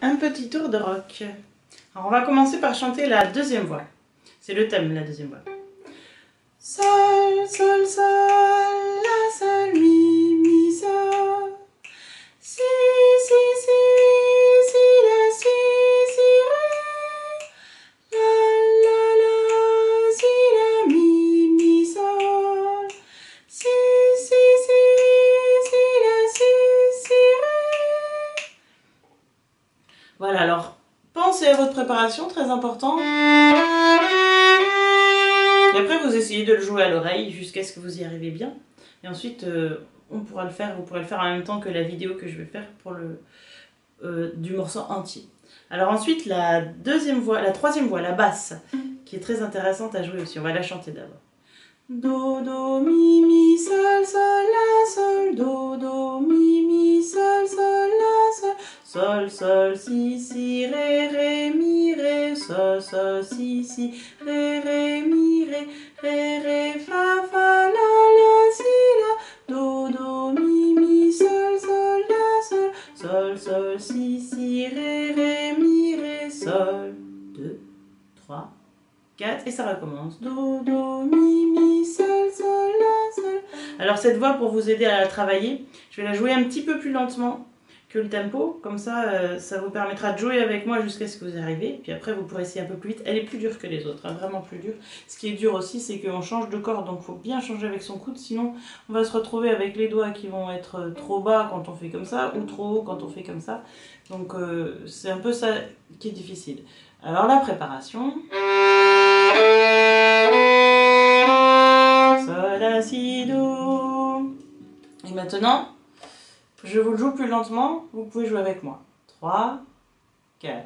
un petit tour de rock. Alors on va commencer par chanter la deuxième voix. C'est le thème, la deuxième voix. Sol, sol, sol, la, sol, mi, mi, sol. Si, si, si, si, la, si, si, ré. La, si, la, mi, mi, sol. Si, si, si, si, la, si, si, ré. Voilà, alors pensez à votre préparation, très important. Et après, vous essayez de le jouer à l'oreille jusqu'à ce que vous y arrivez bien. Et ensuite, on pourra le faire, vous pourrez le faire en même temps que la vidéo que je vais faire pour du morceau entier. Alors ensuite, la troisième voix, la basse, qui est très intéressante à jouer aussi. On va la chanter d'abord. Do, do, mi, mi, sol, sol, la, sol, do, do, mi, mi, sol, sol, la, sol, sol, sol, si, si, ré, mi, ré, sol, sol, si, si, ré, mi, ré, fa, fa, la, si, la, do, mi, sol, sol, la, sol, sol, si, si, ré, mi, ré, sol, 2, 3, 4, et ça recommence. Do, mi, sol, sol, la, sol. Alors cette voix, pour vous aider à la travailler, je vais la jouer un petit peu plus lentement que le tempo. Comme ça, ça vous permettra de jouer avec moi jusqu'à ce que vous arrivez. Puis après, vous pourrez essayer un peu plus vite. Elle est plus dure que les autres, hein, vraiment plus dure. Ce qui est dur aussi, c'est qu'on change de corde, donc il faut bien changer avec son coude. Sinon, on va se retrouver avec les doigts qui vont être trop bas quand on fait comme ça, ou trop haut quand on fait comme ça. Donc c'est un peu ça qui est difficile. Alors la préparation... Sol, la, si, do. Et maintenant, je vous le joue plus lentement, vous pouvez jouer avec moi. 3, 4.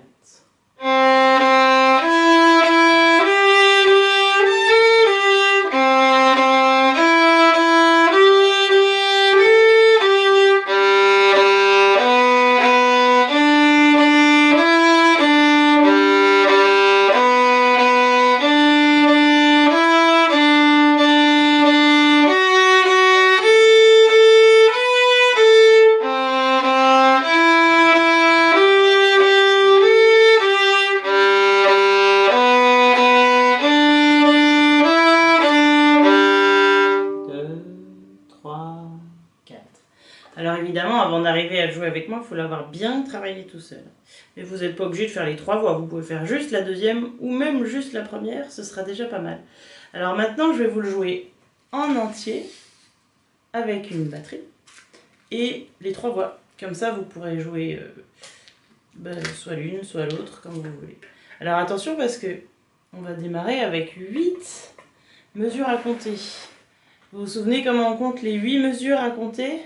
Alors évidemment, avant d'arriver à jouer avec moi, il faut l'avoir bien travaillé tout seul. Mais vous n'êtes pas obligé de faire les 3 voix, vous pouvez faire juste la deuxième ou même juste la première, ce sera déjà pas mal. Alors maintenant, je vais vous le jouer en entier avec une batterie et les 3 voix. Comme ça, vous pourrez jouer soit l'une, soit l'autre, comme vous voulez. Alors attention parce que on va démarrer avec 8 mesures à compter. Vous vous souvenez comment on compte les 8 mesures à compter ?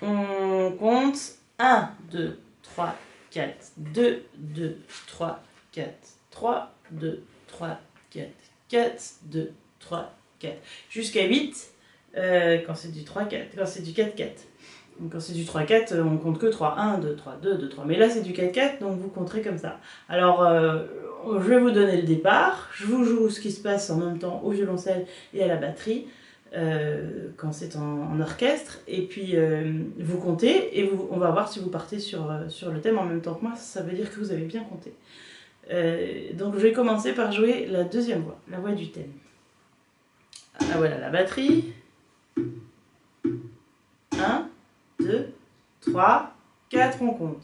On compte 1, 2, 3, 4, 2, 2, 3, 4, 3, 2, 3, 4, 4, 2, 3, 4. Jusqu'à 8 quand c'est du 3, 4, quand c'est du 4, 4. Donc quand c'est du 3, 4, on compte que 3. 1, 2, 3, 2, 2, 3. Mais là c'est du 4, 4, donc vous compterez comme ça. Alors je vais vous donner le départ. Je vous joue ce qui se passe en même temps au violoncelle et à la batterie. Quand c'est en orchestre, et puis vous comptez et on va voir si vous partez sur le thème en même temps que moi, ça veut dire que vous avez bien compté. Donc je vais commencer par jouer la deuxième voix, la voix du thème. Ah voilà la batterie. 1, 2, 3, 4, on compte.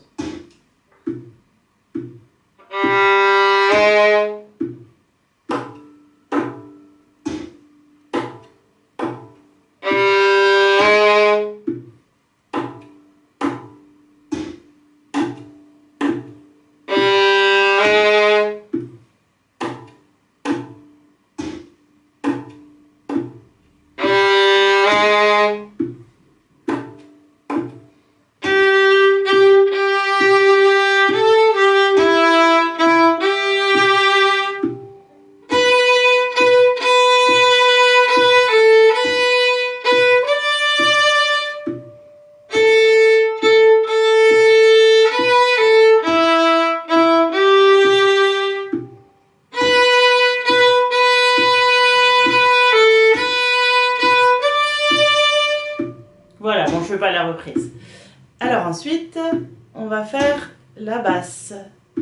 Voilà, bon, je ne fais pas la reprise. Alors ensuite, on va faire la basse.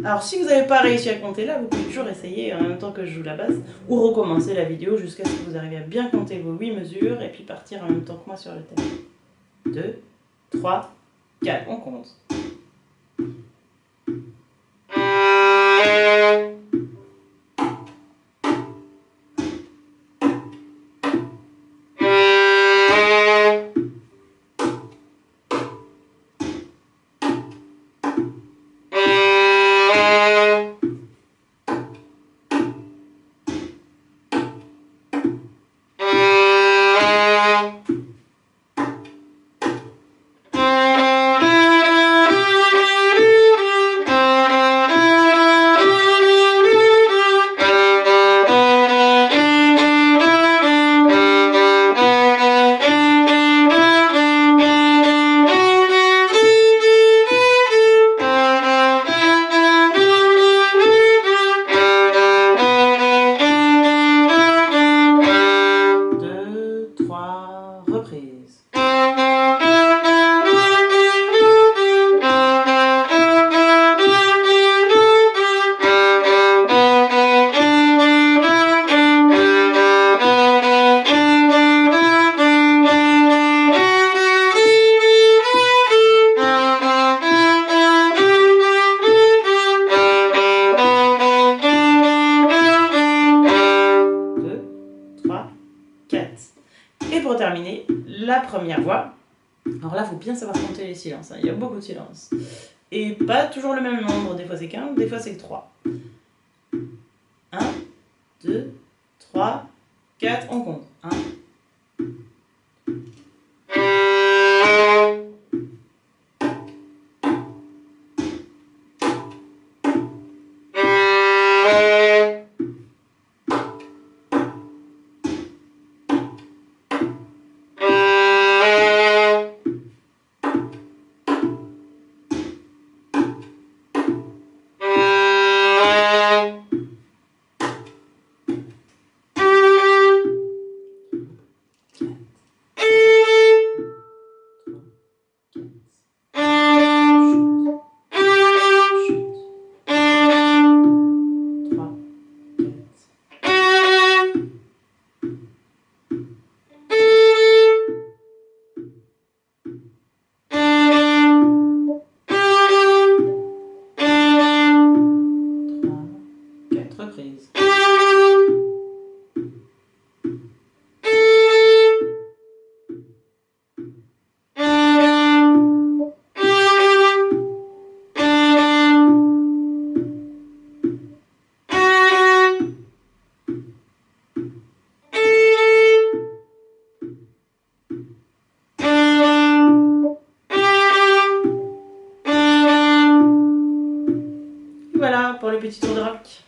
Alors si vous n'avez pas réussi à compter là, vous pouvez toujours essayer en même temps que je joue la basse ou recommencer la vidéo jusqu'à ce que vous arriviez à bien compter vos 8 mesures et puis partir en même temps que moi sur le thème. 2, 3, 4, on compte. Reprise. Et pour terminer, la première voix. Alors là, il faut bien savoir compter les silences. Hein. Il y a beaucoup de silences. Et pas toujours le même nombre. Des fois c'est 15, des fois c'est 3. 1, 2, 3, 4. On compte. 1. Reprise. Voilà pour le petit tour de rock.